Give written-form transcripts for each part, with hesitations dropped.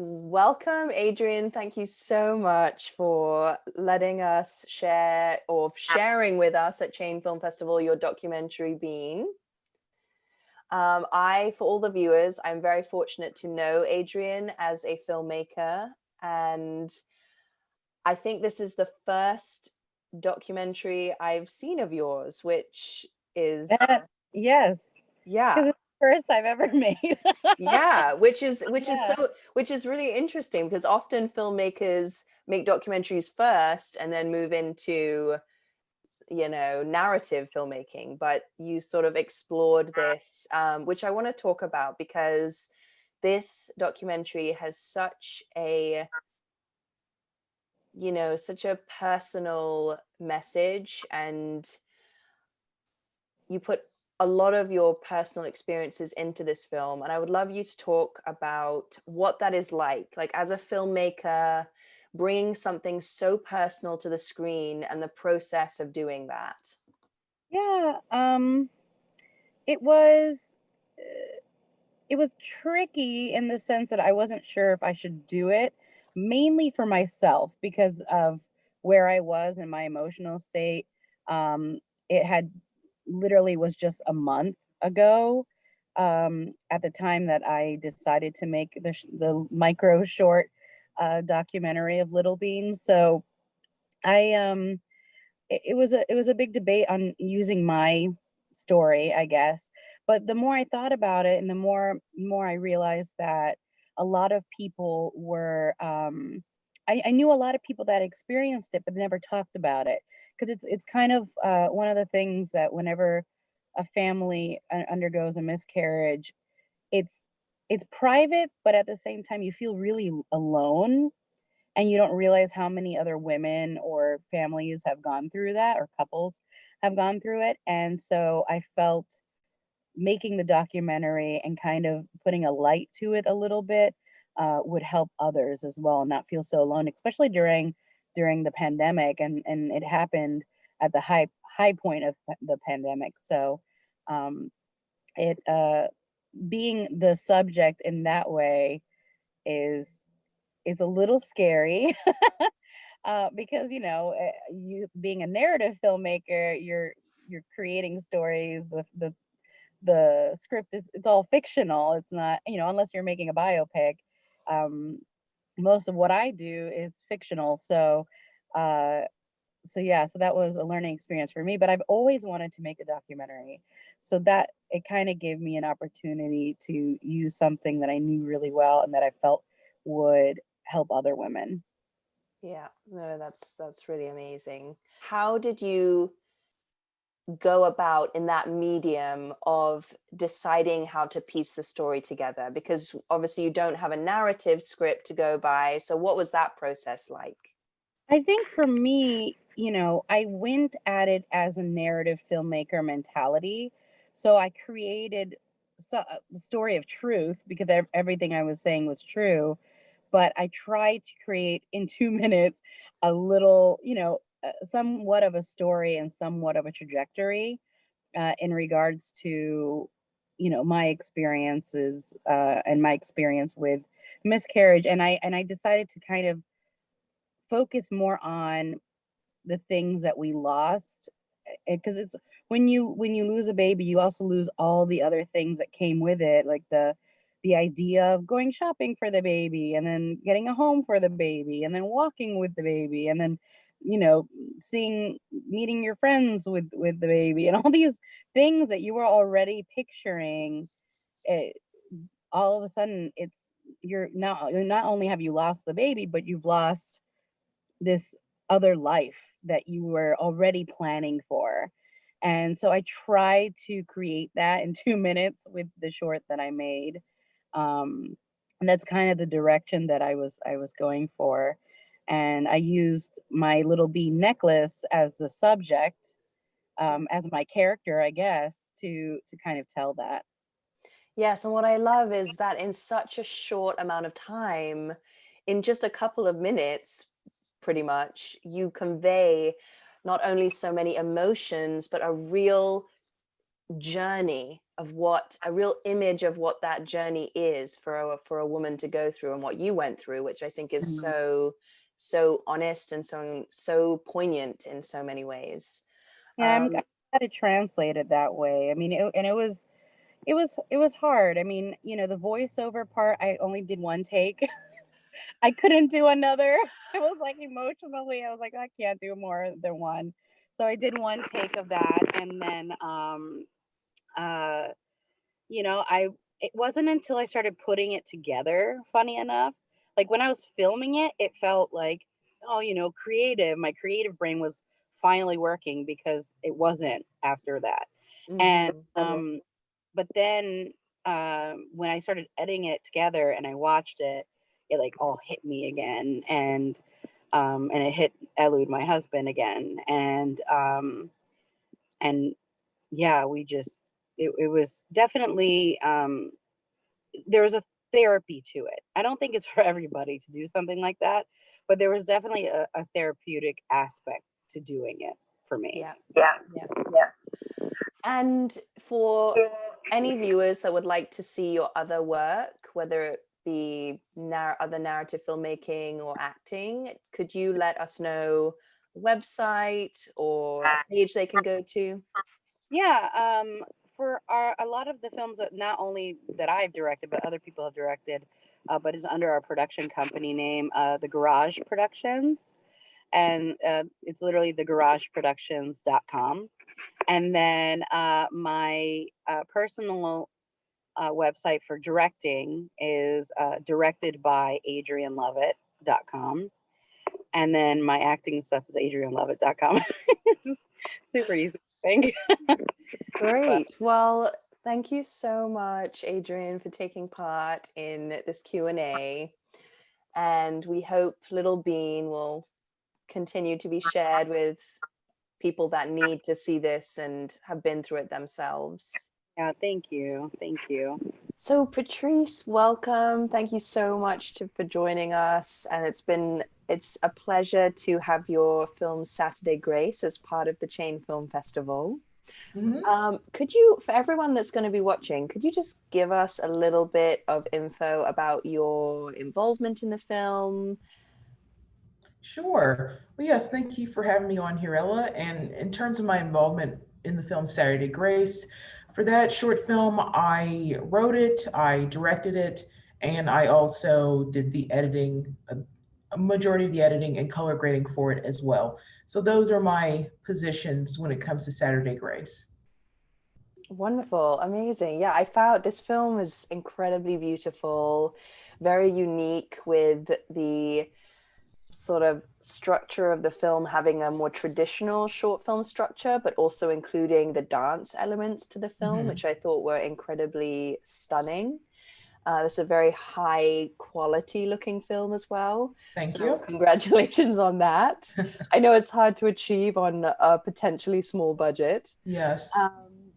Welcome, Adrienne. Thank you so much for letting us share or sharing with us at Chain Film Festival your documentary Bean. For all the viewers, I'm very fortunate to know Adrienne as a filmmaker, and I think this is the first documentary I've seen of yours, which is Yes, yeah. because it's the first I've ever made. Yeah, which is Yeah. really interesting because often filmmakers make documentaries first and then move into, narrative filmmaking, but you sort of explored this, which I want to talk about because this documentary has such a, such a personal message, and you put a lot of your personal experiences into this film, and I would love you to talk about what that is like as a filmmaker, bringing something so personal to the screen and the process of doing that. Yeah, it was it was tricky in the sense that I wasn't sure if I should do it, mainly for myself because of where I was in my emotional state. Um, it had literally was just a month ago, at the time that I decided to make the micro short documentary of Little Bean. So I it was a big debate on using my story, I guess. But the more I thought about it and the more I realized that a lot of people were I knew a lot of people that experienced it but never talked about it. Because it's kind of one of the things that whenever a family undergoes a miscarriage, it's it's private, but at the same time you feel really alone and you don't realize how many other women or families have gone through that or couples have gone through it. And so I felt making the documentary and kind of putting a light to it a little bit would help others as well and not feel so alone, especially during the pandemic. And it happened at the high point of the pandemic. So um, it being the subject in that way is a little scary. Because you being a narrative filmmaker, you're creating stories. The script is it's all fictional. It's not, unless you're making a biopic. Um, Most of what I do is fictional. Uh, yeah, so that was a learning experience for me. But I've always wanted to make a documentary, so that it kind of gave me an opportunity to use something that I knew really well and that I felt would help other women. Yeah, no, that's really amazing. How did you go about in that medium of deciding how to piece the story together? Because obviously you don't have a narrative script to go by. So what was that process like? I think for me, I went at it as a narrative filmmaker mentality. So I created a story of truth because everything I was saying was true. But I tried to create in 2 minutes a little, somewhat of a story and somewhat of a trajectory in regards to, my experiences and my experience with miscarriage. And I decided to kind of focus more on the things that we lost, because it's when you lose a baby you also lose all the other things that came with it, like the idea of going shopping for the baby and then getting a home for the baby and then walking with the baby and then you know seeing meeting your friends with the baby and all these things that you were already picturing. It, all of a sudden it's you're not only have you lost the baby, but you've lost this other life that you were already planning for. And so I tried to create that in 2 minutes with the short that I made. And that's kind of the direction that I was going for. And I used my little bee necklace as the subject, as my character, I guess, to kind of tell that. Yes, and what I love is that in such a short amount of time, in just a couple of minutes, pretty much, you convey not only so many emotions, but a real journey what a real image of what that journey is for a woman to go through, and what you went through, which I think is Mhm. so honest and so poignant in so many ways. Yeah, I'm glad it translated that way. I mean, it was hard. I mean, the voiceover part, I only did one take. I couldn't do another. It was like emotionally, I was like, I can't do more than one. So I did one take of that, and then uh I it wasn't until I started putting it together, funny enough. Like when I was filming it, it felt like, oh, creative. My creative brain was finally working because it wasn't after that. And Mhm. but then when I started editing it together and I watched it, it like all hit me again, and it hit Elude, my husband, again, and yeah, it was definitely there was a therapy to it. I don't think it's for everybody to do something like that, but there was definitely a therapeutic aspect to doing it for me. Yeah. Yeah. Yeah. Yeah. And for any viewers that would like to see your other work, whether it be other narrative filmmaking or acting, could you let us know a website or a page they can go to? Yeah, for a lot of the films that not only that I've directed, but other people have directed, but is under our production company name, the Garage Productions, and it's literally thegarageproductions.com. And then my personal website for directing is directed by ADRIENNELOVETTE.com. And then my acting stuff is ADRIENNELOVETTE.com. It's super easy, I think. But Great. Well, thank you so much, Adrienne, for taking part in this Q&A. And we hope Little Bean will continue to be shared with people that need to see this and have been through it themselves. yeah, thank you. Thank you. So Patrice, welcome. Thank you so much for joining us. And it's a pleasure to have your film Saturday Grace as part of the Chain Film Festival. Could you, for everyone that's going to be watching, could you just give us a little bit of info about your involvement in the film? Sure. Well, yes, thank you for having me on here, Ella. And in terms of my involvement in the film Saturday Grace, for that short film, I wrote it, I directed it, and I also did the editing, a majority of the editing and color grading for it as well. So those are my positions when it comes to Saturday Grace. Wonderful, amazing. Yeah, I found this film is incredibly beautiful, very unique, with the sort of structure of the film having a more traditional short film structure, but also including the dance elements to the film, which I thought were incredibly stunning. It's a very high quality looking film as well. Thank So you. congratulations on that. I know it's hard to achieve on a potentially small budget. Yes.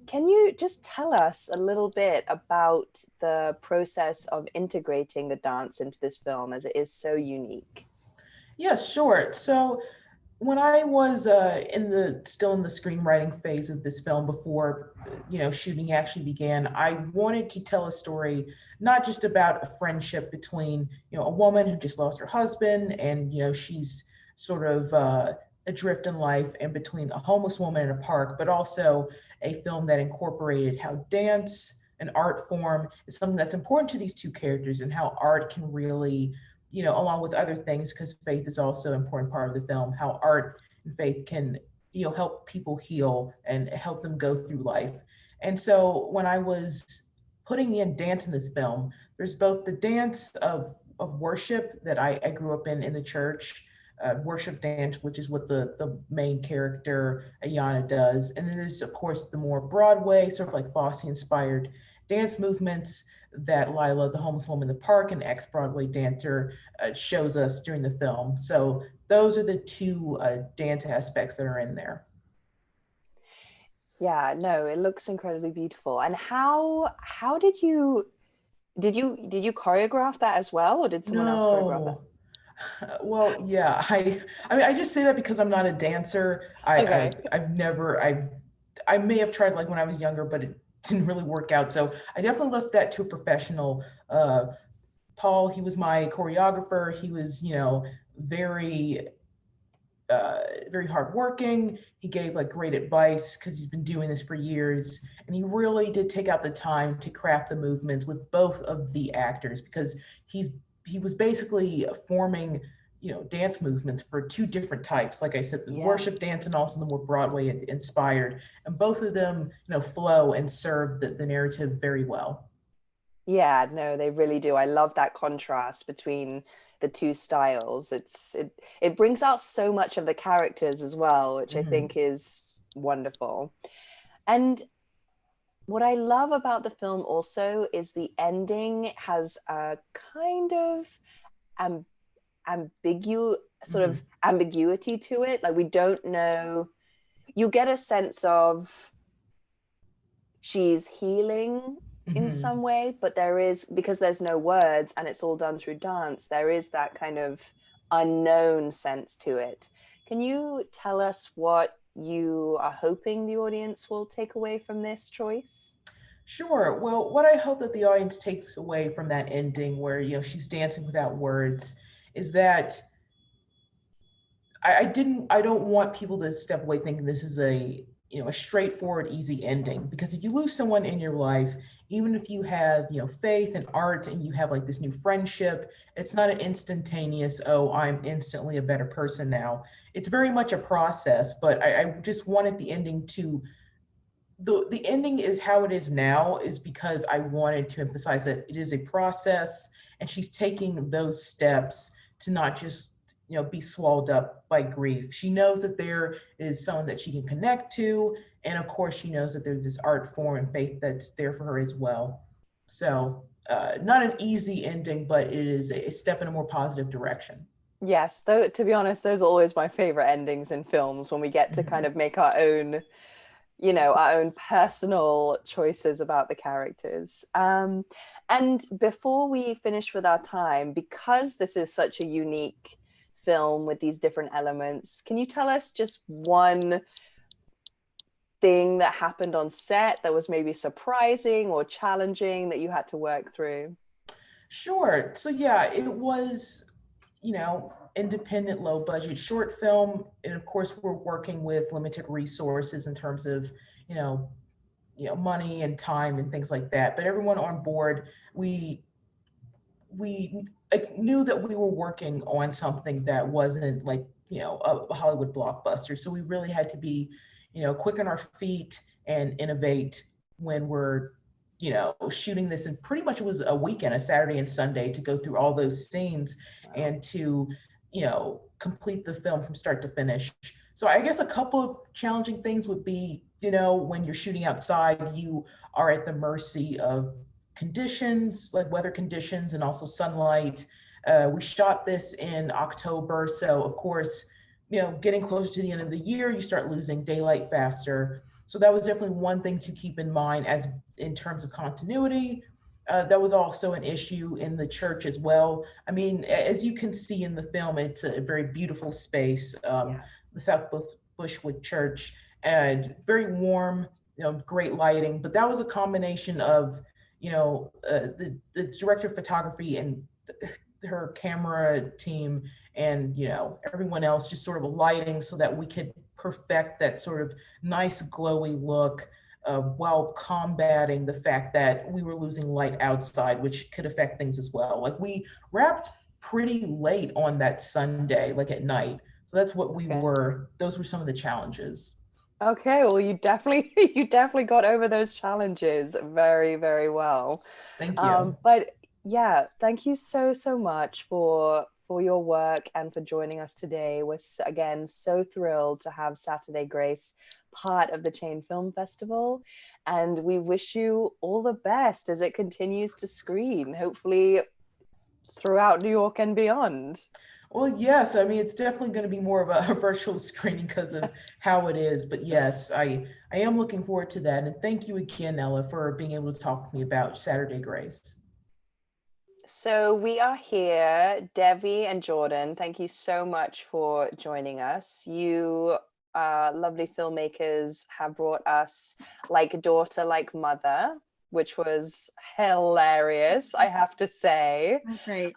Can you just tell us a little bit about the process of integrating the dance into this film, as it is so unique? Yes, sure. So when I was still in the screenwriting phase of this film before shooting actually began, I wanted to tell a story not just about a friendship between a woman who just lost her husband and she's sort of adrift in life, and between a homeless woman in a park, but also a film that incorporated how dance, an art form, is something that's important to these two characters, and how art can really along with other things, because faith is also an important part of the film, how art and faith can, help people heal and help them go through life. And so when I was putting in dance in this film, there's both the dance of worship that I grew up in the church, worship dance, which is what the main character, Ayana, does. And then there's, of course, the more Broadway, sort of like Fosse inspired dance movements that Lila, the homeless woman in the park, an ex-Broadway dancer, shows us during the film. So those are the two dance aspects that are in there. Yeah, no, it looks incredibly beautiful. And how did you choreograph that as well, or did someone else choreograph that? No. Well, yeah, I mean, I just say that because I'm not a dancer. Okay. I've never, I may have tried like when I was younger, but didn't really work out. So I definitely left that to a professional. Paul, he was my choreographer. He was, very very hardworking. He gave like great advice because he's been doing this for years, and he really did take out the time to craft the movements with both of the actors because he was basically forming dance movements for two different types. Like I said, the worship dance and also the more Broadway inspired, and both of them flow and serve the narrative very well. Yeah, no, they really do. I love that contrast between the two styles. It brings out so much of the characters as well, which I think is wonderful. And what I love about the film also is the ending has a kind of ambiguity to it. Like we don't know, you get a sense of she's healing in some way, but there is, because there's no words and it's all done through dance, there is that kind of unknown sense to it. Can you tell us what you are hoping the audience will take away from this choice? Sure. Well, what I hope that the audience takes away from that ending where, she's dancing without words is that I don't want people to step away thinking this is a straightforward, easy ending. Because if you lose someone in your life, even if you have, faith and art and you have like this new friendship, it's not an instantaneous, oh, I'm instantly a better person now. It's very much a process, but I just wanted the ending to, the ending is how it is now is because I wanted to emphasize that it is a process and she's taking those steps to not just be swallowed up by grief. She knows that there is someone that she can connect to, and of course she knows that there's this art form and faith that's there for her as well. So not an easy ending, but it is a step in a more positive direction. Yes, though, to be honest, those are always my favorite endings in films, when we get to kind of make our own personal choices about the characters. And before we finish with our time, because this is such a unique film with these different elements, can you tell us just one thing that happened on set that was maybe surprising or challenging that you had to work through? Sure. So yeah, it was, independent, low budget short film. And of course, we're working with limited resources in terms of, you know, money and time and things like that. But everyone on board, we knew that we were working on something that wasn't like, a Hollywood blockbuster. So we really had to be, quick on our feet and innovate when we're, shooting this. And pretty much it was a weekend, a Saturday and Sunday, to go through all those scenes and to, complete the film from start to finish. So I guess a couple of challenging things would be, when you're shooting outside, you are at the mercy of conditions, like weather conditions and also sunlight. We shot this in October. So of course, getting close to the end of the year, you start losing daylight faster. So that was definitely one thing to keep in mind as in terms of continuity. That was also an issue in the church as well. I mean, as you can see in the film, it's a very beautiful space, the South Bushwood Church, and very warm, great lighting. But that was a combination of, the director of photography and her camera team and, everyone else just sort of lighting so that we could perfect that sort of nice glowy look while combating the fact that we were losing light outside, which could affect things as well. Like we wrapped pretty late on that Sunday, like at night. So that's what those were some of the challenges. Okay, well, you definitely got over those challenges very, very well. Thank you. But yeah, thank you so much for your work and for joining us today. We're again so thrilled to have Saturday Grace part of the Chain Film Festival, and we wish you all the best as it continues to screen, hopefully throughout New York and beyond. Well, yes, I mean, it's definitely going to be more of a virtual screening because of how it is. But yes, I am looking forward to that. And thank you again, Ella, for being able to talk with me about Saturday Grace. So we are here, Devi and Jordan. Thank you so much for joining us. You lovely filmmakers have brought us Like a Daughter, Like Mother, which was hilarious, I have to say. Oh, great.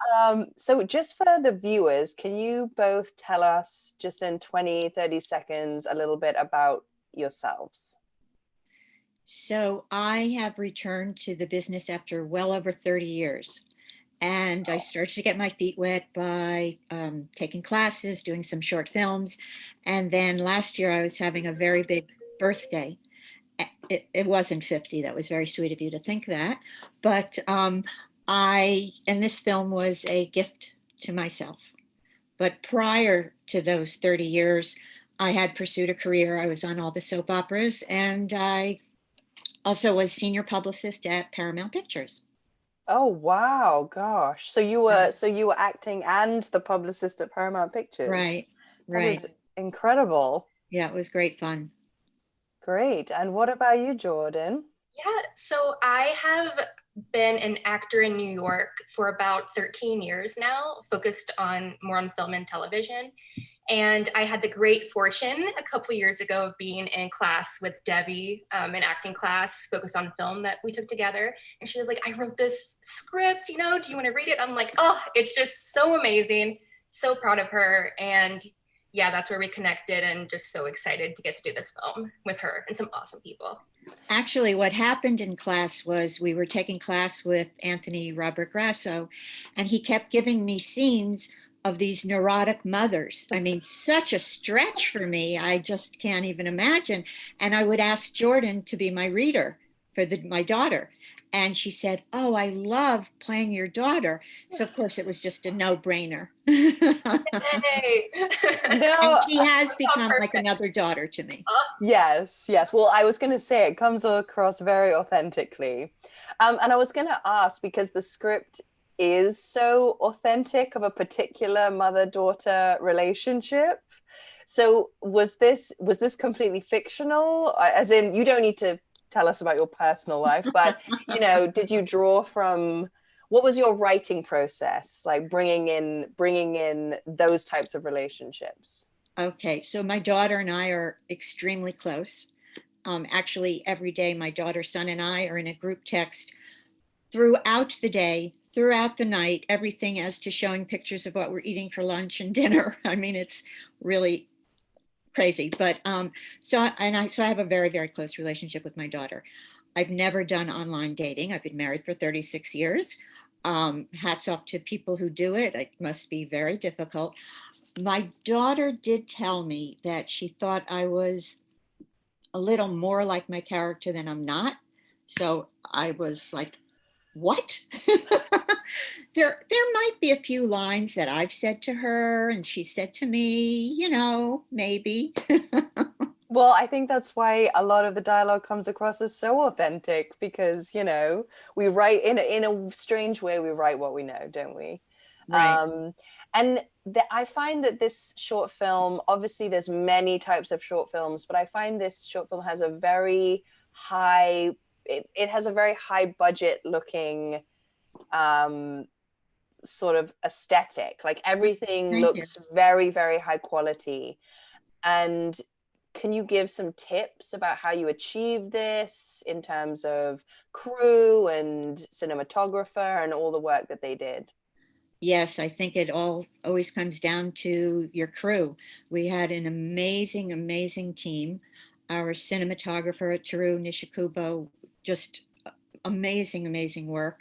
So just for the viewers, can you both tell us just in 20, 30 seconds a little bit about yourselves? So I have returned to the business after well over 30 years. And I started to get my feet wet by taking classes, doing some short films. And then last year I was having a very big birthday. It wasn't 50. That was very sweet of you to think that. But and this film was a gift to myself. But prior to those 30 years, I had pursued a career. I was on all the soap operas, and I also was senior publicist at Paramount Pictures. Oh wow, gosh. So you were acting and the publicist at Paramount Pictures. Right, That right. is incredible. Yeah, it was great fun. Great. And what about you, Jordan? Yeah, so I have been an actor in New York for about 13 years now, focused more on film and television. And I had the great fortune a couple years ago of being in class with Debbie, an acting class focused on film that we took together. And she was like, I wrote this script, do you want to read it? I'm like, oh, it's just so amazing. So proud of her. And yeah, that's where we connected, and just so excited to get to do this film with her and some awesome people. Actually, what happened in class was we were taking class with Anthony Robert Grasso, and he kept giving me scenes of these neurotic mothers. I mean, such a stretch for me. I just can't even imagine. And I would ask Jordan to be my reader for my daughter. And she said, oh, I love playing your daughter. So of course it was just a no-brainer. Hey. No, And she has become like perfect. another daughter to me. yes. Well, I was going to say it comes across very authentically. And I was going to ask, because the script is so authentic of a particular mother-daughter relationship. So was this completely fictional? As in, you don't need to tell us about your personal life, but did you draw from, what was your writing process like, bringing in those types of relationships? Okay, so my daughter and I are extremely close. Actually, every day my daughter, son, and I are in a group text throughout the day, throughout the night, everything as to showing pictures of what we're eating for lunch and dinner. I mean, it's really crazy. But so I have a very, very close relationship with my daughter. I've never done online dating. I've been married for 36 years. Hats off to people who do it. It must be very difficult. My daughter did tell me that she thought I was a little more like my character than I'm not. So I was like, what? There might be a few lines that I've said to her and she said to me, maybe. Well, I think that's why a lot of the dialogue comes across as so authentic, because we write in a strange way, we write what we know, don't we? Right. And I find that this short film, obviously there's many types of short films, but I find this short film has a very high, it has a very high budget looking sort of aesthetic. Like everything looks very, very high quality. And can you give some tips about how you achieve this in terms of crew and cinematographer and all the work that they did? Yes, I think it always comes down to your crew. We had an amazing, amazing team. Our cinematographer, Teru Nishikubo, just amazing, amazing work.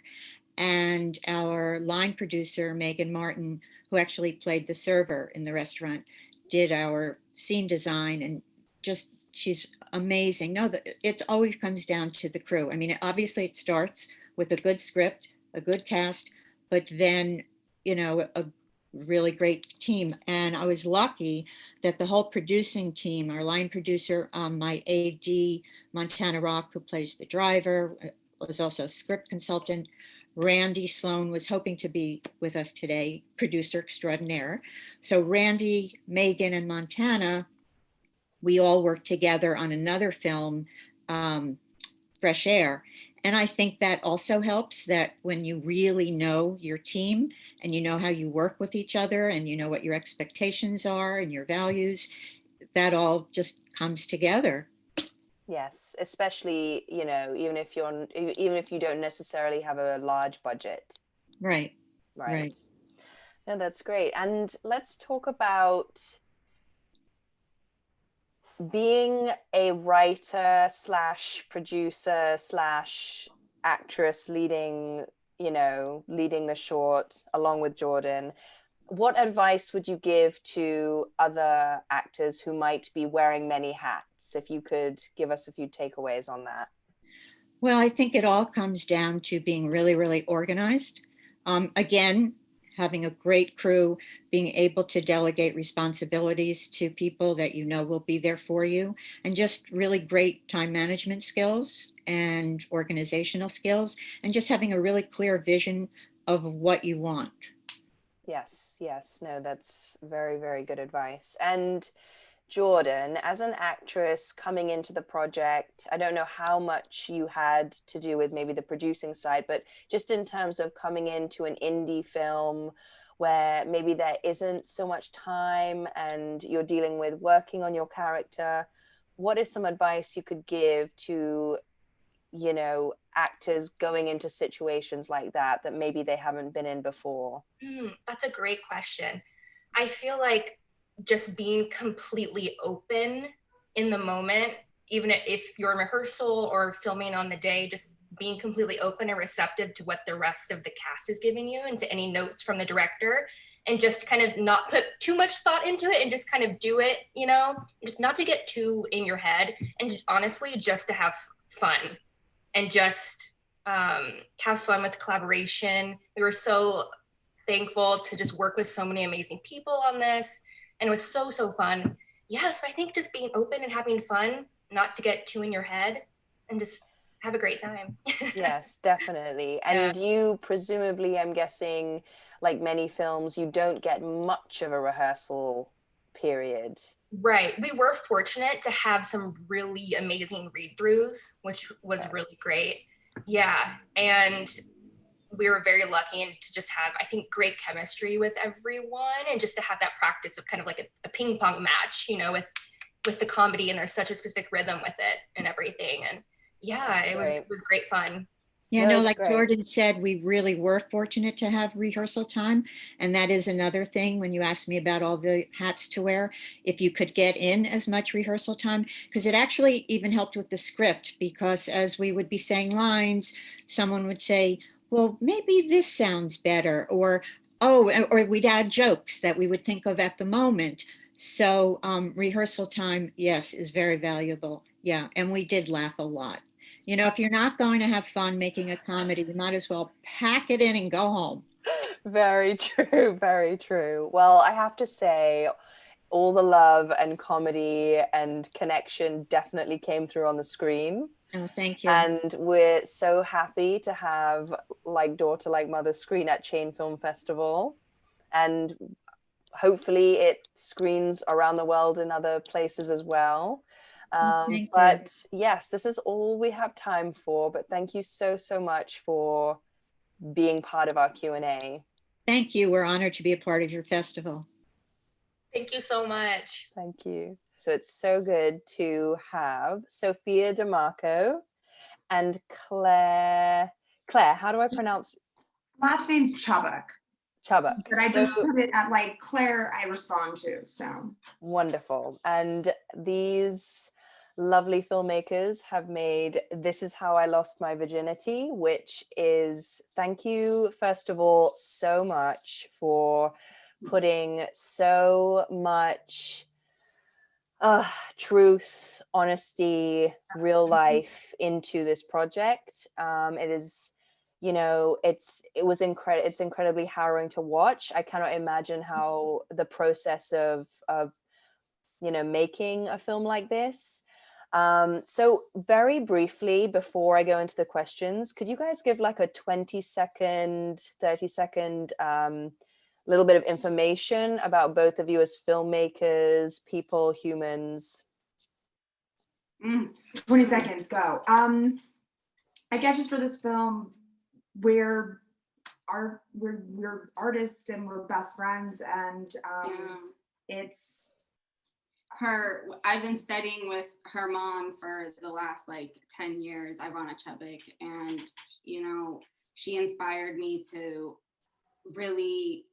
And our line producer, Megan Martin, who actually played the server in the restaurant, did our scene design, and just, she's amazing. No, it always comes down to the crew. I mean, obviously it starts with a good script, a good cast, but then, a really great team. And I was lucky that the whole producing team, our line producer, my AD, Montana Rock, who plays the driver, was also a script consultant. Randy Sloan was hoping to be with us today, producer extraordinaire. So Randy, Megan, and Montana, we all worked together on another film, Fresh Air. And I think that also helps, that when you really know your team and you know how you work with each other and you know what your expectations are and your values, that all just comes together. Yes, especially, you know, even if you don't necessarily have a large budget. Right. Right. No, that's great. And let's talk about being a writer slash producer slash actress leading the short along with Jordan. What advice would you give to other actors who might be wearing many hats? If you could give us a few takeaways on that. Well, I think it all comes down to being really, really organized. Again, having a great crew, being able to delegate responsibilities to people that you know will be there for you, and just really great time management skills and organizational skills, and just having a really clear vision of what you want. Yes, yes. No, that's very, very good advice. And Jordan, as an actress coming into the project, I don't know how much you had to do with maybe the producing side, but just in terms of coming into an indie film where maybe there isn't so much time and you're dealing with working on your character, what is some advice you could give to, you know, actors going into situations like that maybe they haven't been in before? That's a great question. I feel like just being completely open in the moment, even if you're in rehearsal or filming on the day, just being completely open and receptive to what the rest of the cast is giving you and to any notes from the director, and just kind of not put too much thought into it and just kind of do it, you know, just not to get too in your head, and honestly, just to have fun and just have fun with collaboration. We were so thankful to just work with so many amazing people on this, and it was so fun. Yeah, so I think just being open and having fun, not to get too in your head, and just have a great time. Yes, definitely. And you presumably, I'm guessing, like many films, you don't get much of a rehearsal period. Right. We were fortunate to have some really amazing read-throughs, which was really great. Yeah. And we were very lucky to just have, I think, great chemistry with everyone, and just to have that practice of kind of like a ping pong match, you know, with the comedy, and there's such a specific rhythm with it and everything. And yeah, it was great fun. Yeah, no, like Jordan said, we really were fortunate to have rehearsal time. And that is another thing when you asked me about all the hats to wear, if you could get in as much rehearsal time, because it actually even helped with the script, because as we would be saying lines, someone would say, well, maybe this sounds better, or, oh, or we'd add jokes that we would think of at the moment. So rehearsal time, yes, is very valuable. Yeah, and we did laugh a lot. You know, if you're not going to have fun making a comedy, you might as well pack it in and go home. Very true, very true. Well, I have to say, all the love and comedy and connection definitely came through on the screen. Oh, thank you. And we're so happy to have Like Daughter, Like Mother screen at Chain Film Festival. And hopefully it screens around the world in other places as well. But yes, this is all we have time for, but thank you so much for being part of our Q&A. Thank you. We're honored to be a part of your festival. Thank you so much. Thank you. So it's so good to have Sophia DeMarco and Claire, how do I pronounce? Last name's CHUBBUCK. CHUBBUCK. But I just put it at like Claire I respond to, so. Wonderful. And these lovely filmmakers have made This Is How I Lost My Virginity, which is, thank you, first of all, so much for putting so much truth, honesty, real life into this project. It is, you know, it's incredibly harrowing to watch. I cannot imagine how the process of you know, making a film like this. So very briefly, before I go into the questions, could you guys give like a 20-second, 30-second little bit of information about both of you as filmmakers, people, humans? 20 seconds, go. I guess just for this film, we're artists and we're best friends, and it's I've been studying with her mom for the last like 10 years, Ivana Chubbuck, and you know, she inspired me to really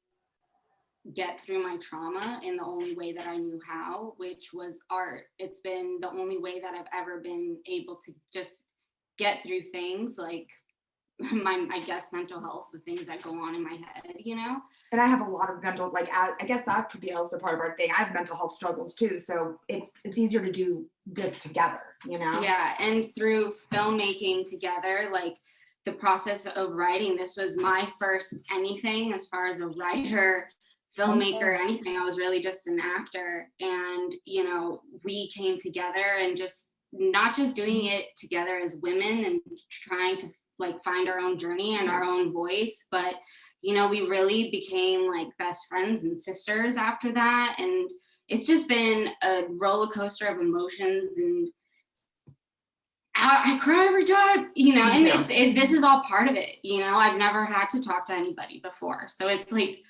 get through my trauma in the only way that I knew how, which was art. It's been the only way that I've ever been able to just get through things like I guess mental health, the things that go on in my head, you know? And I have a lot of mental, like, I guess that could be also part of our thing. I have mental health struggles too. So it's easier to do this together, you know? Yeah, and through filmmaking together, like the process of writing, this was my first anything as far as a writer, filmmaker, anything. I was really just an actor. And, you know, we came together and just not just doing it together as women and trying to like find our own journey and our own voice, but you know, we really became like best friends and sisters after that. And it's just been a roller coaster of emotions, and I cry every time, you know, and this is all part of it. You know, I've never had to talk to anybody before. So it's like,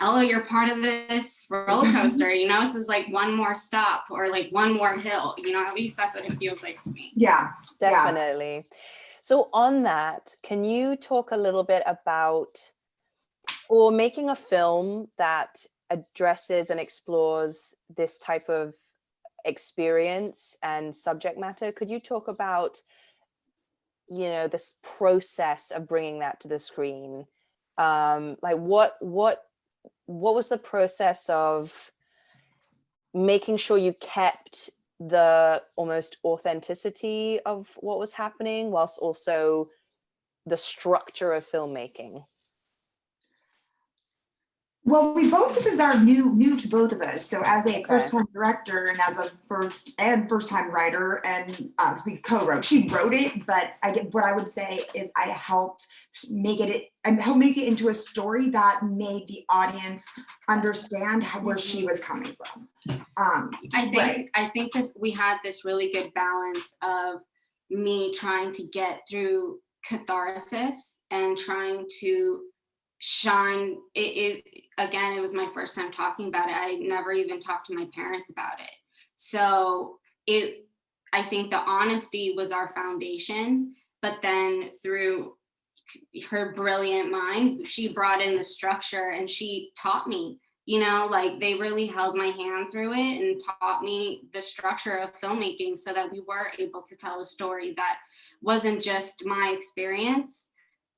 Ella, you're part of this roller coaster, you know, this is like one more stop or like one more hill, you know, at least that's what it feels like to me. Yeah, definitely. Yeah. So on that, can you talk a little bit about, or making a film that addresses and explores this type of experience and subject matter, could you talk about, you know, this process of bringing that to the screen? Like what was the process of making sure you kept the almost authenticity of what was happening whilst also the structure of filmmaking? Well, this is our new to both of us. So as a first-time director and as a first-time writer, and we co-wrote. She wrote it, but what I would say is I helped make it into a story that made the audience understand where she was coming from. I think we had this really good balance of me trying to get through catharsis and trying to shine again, it was my first time talking about it. I never even talked to my parents about it. So I think the honesty was our foundation, but then through her brilliant mind, she brought in the structure and she taught me, you know, like they really held my hand through it and taught me the structure of filmmaking so that we were able to tell a story that wasn't just my experience,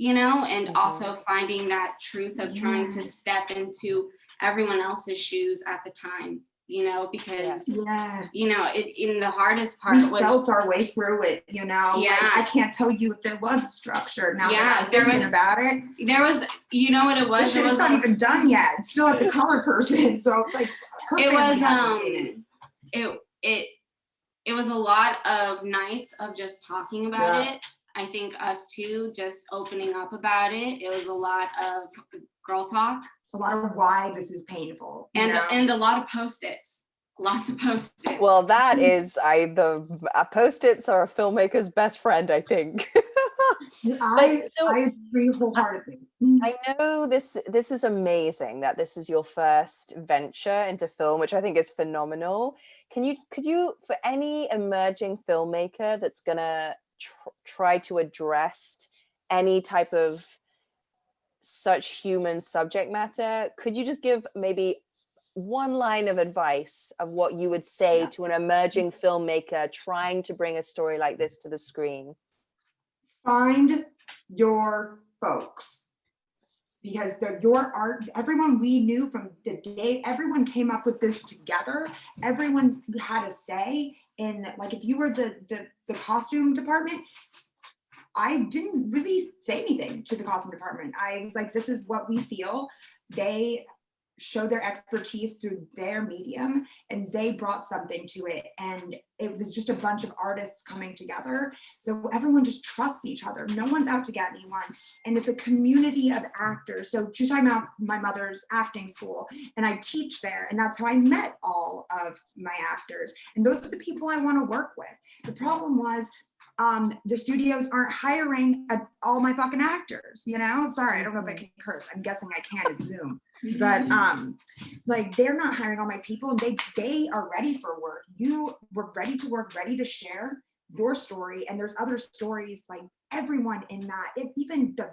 you know, and also finding that truth of trying to step into everyone else's shoes at the time, you know, because, you know, in the hardest part we felt our way through it, you know, like I can't tell you if there was a structure now that I'm thinking about it. There was, you know what it was? It's not even done yet. It's still at the color person. So it's like, it was a lot of nights of just talking about it. I think us two just opening up about it. It was a lot of girl talk. A lot of why this is painful. And a lot of Post-its. Lots of Post-its. Well, that is, Post-its are a filmmaker's best friend, I think. I agree wholeheartedly. I know this is amazing that this is your first venture into film, which I think is phenomenal. Could you, for any emerging filmmaker that's gonna try to address any type of such human subject matter, could you just give maybe one line of advice of what you would say to an emerging filmmaker trying to bring a story like this to the screen? Find your folks, because they're your art. Everyone we knew from the day, everyone came up with this together. Everyone had a say in, like, if you were the costume department, I didn't really say anything to the costume department. I was like, this is what we feel. They showed their expertise through their medium and they brought something to it. And it was just a bunch of artists coming together. So everyone just trusts each other. No one's out to get anyone. And it's a community of actors. So she's talking about my mother's acting school, and I teach there. And that's how I met all of my actors. And those are the people I want to work with. The problem was, the studios aren't hiring all my fucking actors, you know? Sorry, I don't know if I can curse. I'm guessing I can at Zoom. But like they're not hiring all my people. They are ready for work. You were ready to work, ready to share your story. And there's other stories, like everyone in that, even the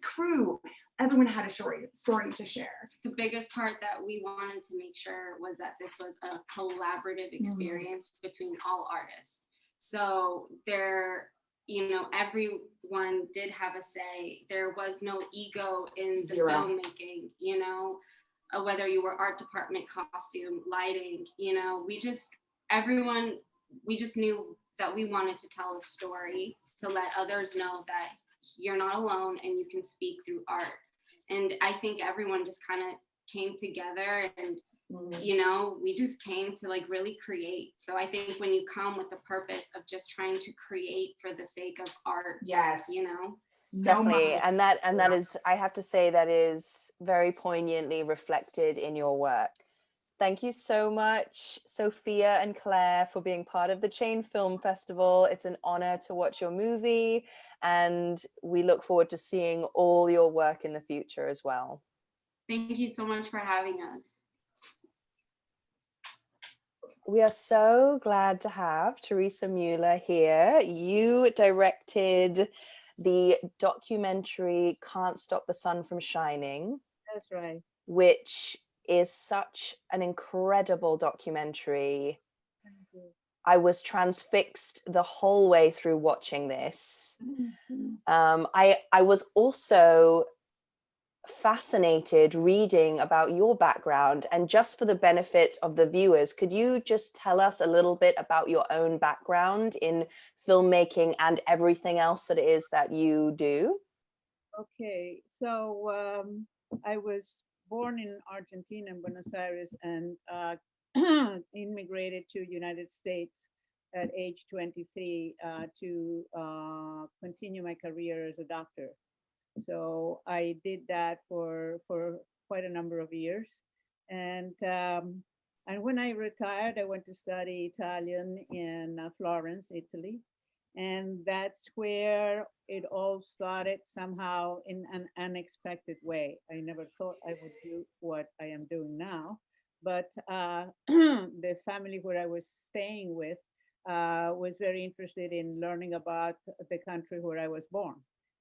crew, everyone had a story to share. The biggest part that we wanted to make sure was that this was a collaborative experience between all artists. So there, you know, everyone did have a say. There was no ego in the filmmaking, you know, whether you were art department, costume, lighting, you know, we just knew that we wanted to tell a story to let others know that you're not alone and you can speak through art. And I think everyone just kind of came together and, you know, we just came to like really create. So I think when you come with the purpose of just trying to create for the sake of art, yes, you know, definitely. And that is, I have to say, that is very poignantly reflected in your work. Thank you so much, Sophia and Claire, for being part of the Chain Film Festival. It's an honor to watch your movie, and we look forward to seeing all your work in the future as well. Thank you so much for having us. We are so glad to have TERESA MULAR here. You directed the documentary Can't Stop the Sun from Shining. That's right. Which is such an incredible documentary. I was transfixed the whole way through watching this. I was also fascinated reading about your background, and just for the benefit of the viewers, could you just tell us a little bit about your own background in filmmaking and everything else that it is that you do? Okay, so I was born in Argentina, in Buenos Aires, and immigrated to United States at age 23 to continue my career as a doctor. So I did that for quite a number of years. And when I retired, I went to study Italian in Florence, Italy. And that's where it all started somehow in an unexpected way. I never thought I would do what I am doing now, but the family where I was staying with was very interested in learning about the country where I was born.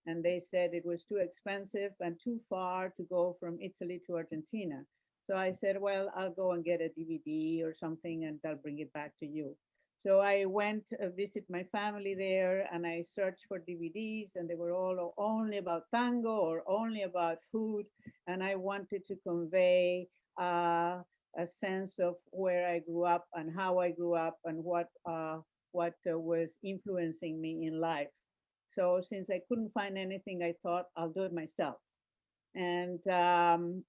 And they said it was too expensive and too far to go from Italy to Argentina. So I said, well, I'll go and get a DVD or something and I'll bring it back to you. So I went to visit my family there, and I searched for DVDs, and they were all only about tango or only about food. And I wanted to convey a sense of where I grew up and how I grew up and what was influencing me in life. So since I couldn't find anything, I thought I'll do it myself. And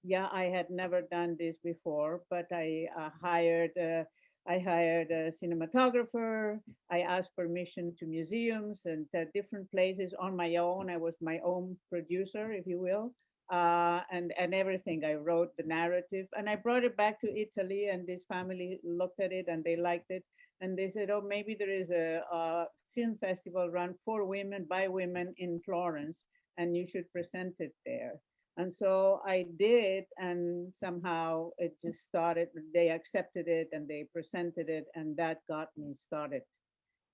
yeah, I had never done this before, but I hired a cinematographer. I asked permission to museums and different places on my own. I was my own producer, if you will, and everything. I wrote the narrative, and I brought it back to Italy, and this family looked at it and they liked it. And they said, oh, maybe there is a film festival run for women, by women in Florence, and you should present it there. And so I did, and somehow it just started. They accepted it and they presented it, and that got me started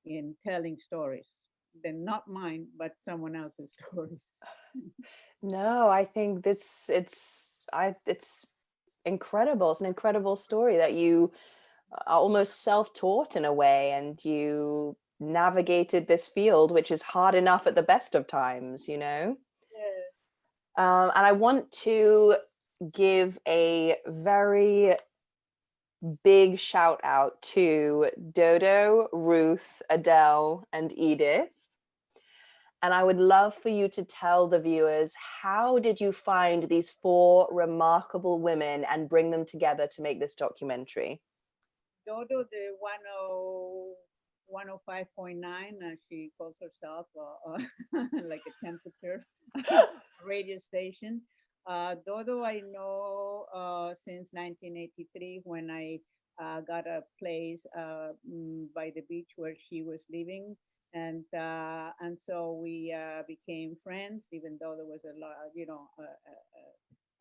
in telling stories. Then not mine, but someone else's stories. No, I think it's incredible. It's an incredible story that you are almost self-taught in a way, and you navigated this field, which is hard enough at the best of times, you know? And I want to give a very big shout out to Dodo, Ruth, Adele, and Edith. And I would love for you to tell the viewers, how did you find these 4 remarkable women and bring them together to make this documentary? Dodo, the 105.9, she calls herself like a temperature radio station. Dodo, I know since 1983, when I got a place by the beach where she was living, And so we became friends, even though there was a lot,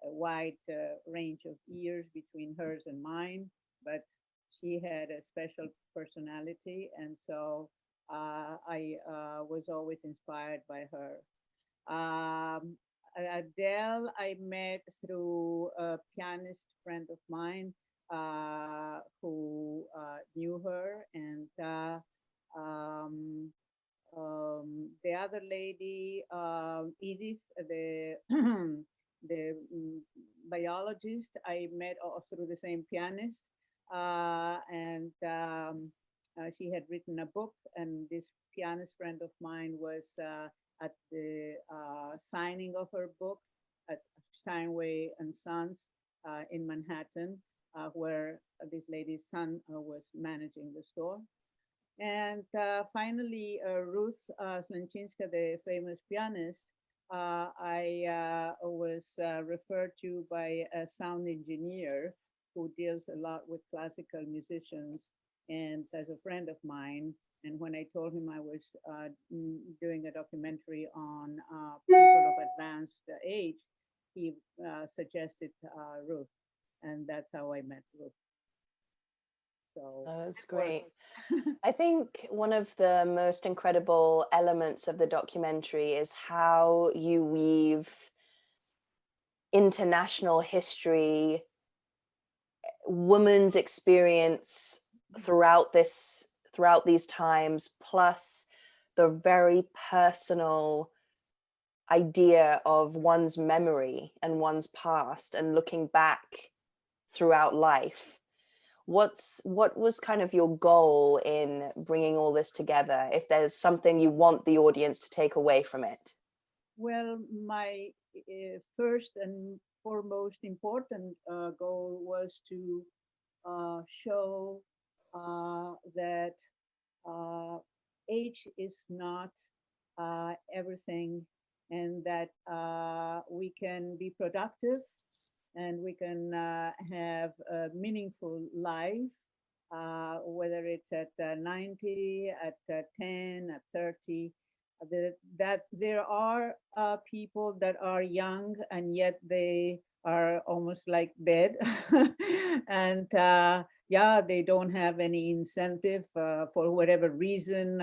a wide range of years between hers and mine. But she had a special personality, and so I was always inspired by her. Adele, I met through a pianist friend of mine who knew her, and the other lady, Edith, the the biologist, I met through the same pianist, and she had written a book, and this pianist friend of mine was at the signing of her book at Steinway and Sons in Manhattan, where this lady's son was managing the store. And finally, Ruth Slenczynska, the famous pianist, I was referred to by a sound engineer who deals a lot with classical musicians, and as a friend of mine. And when I told him I was doing a documentary on people of advanced age, he suggested Ruth, and that's how I met Ruth. So oh, that's great. I think one of the most incredible elements of the documentary is how you weave international history, women's experience throughout these times, plus the very personal idea of one's memory and one's past and looking back throughout life. What was kind of your goal in bringing all this together, if there's something you want the audience to take away from it? Well, my first and foremost important goal was to show that age is not everything, and that we can be productive and we can have a meaningful life, whether it's at 90, at 10, at 30. That there are people that are young and yet they are almost like dead. And yeah, they don't have any incentive for whatever reason,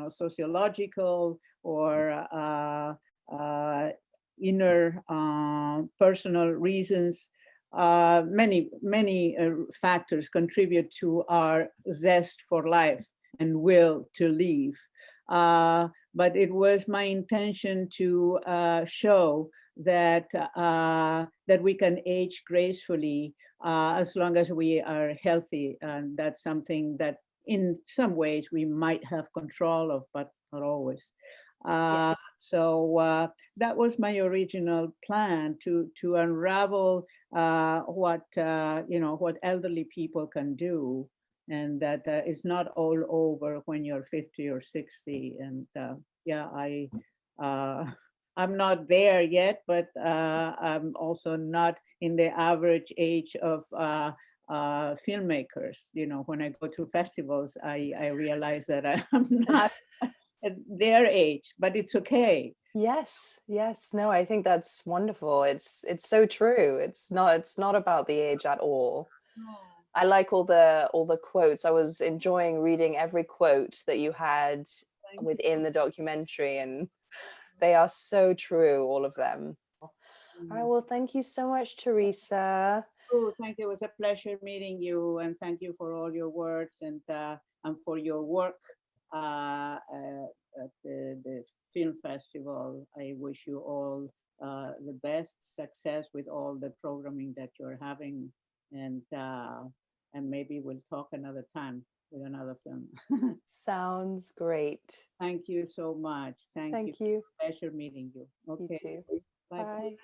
sociological or inner personal reasons. Many factors contribute to our zest for life and will to live. But it was my intention to show that that we can age gracefully as long as we are healthy, and that's something that in some ways we might have control of, but not always. So that was my original plan, to unravel what what elderly people can do, and that it's not all over when you're 50 or 60. And yeah, I'm not there yet, but I'm also not in the average age of filmmakers. When I go to festivals, I realize that I'm not at their age, but it's okay. Yes, no, I think that's wonderful. It's so true. It's not about the age at all. I like all the quotes. I was enjoying reading every quote that you had within the documentary, and they are so true, all of them. All right, well, thank you so much, Teresa. Oh, thank you. It was a pleasure meeting you, and thank you for all your words and for your work at the film festival. I wish you all the best success with all the programming that you're having, and maybe we'll talk another time with another film. Sounds great. Thank you so much. Thank you. You. Pleasure meeting you. Okay. You too. Bye. Bye.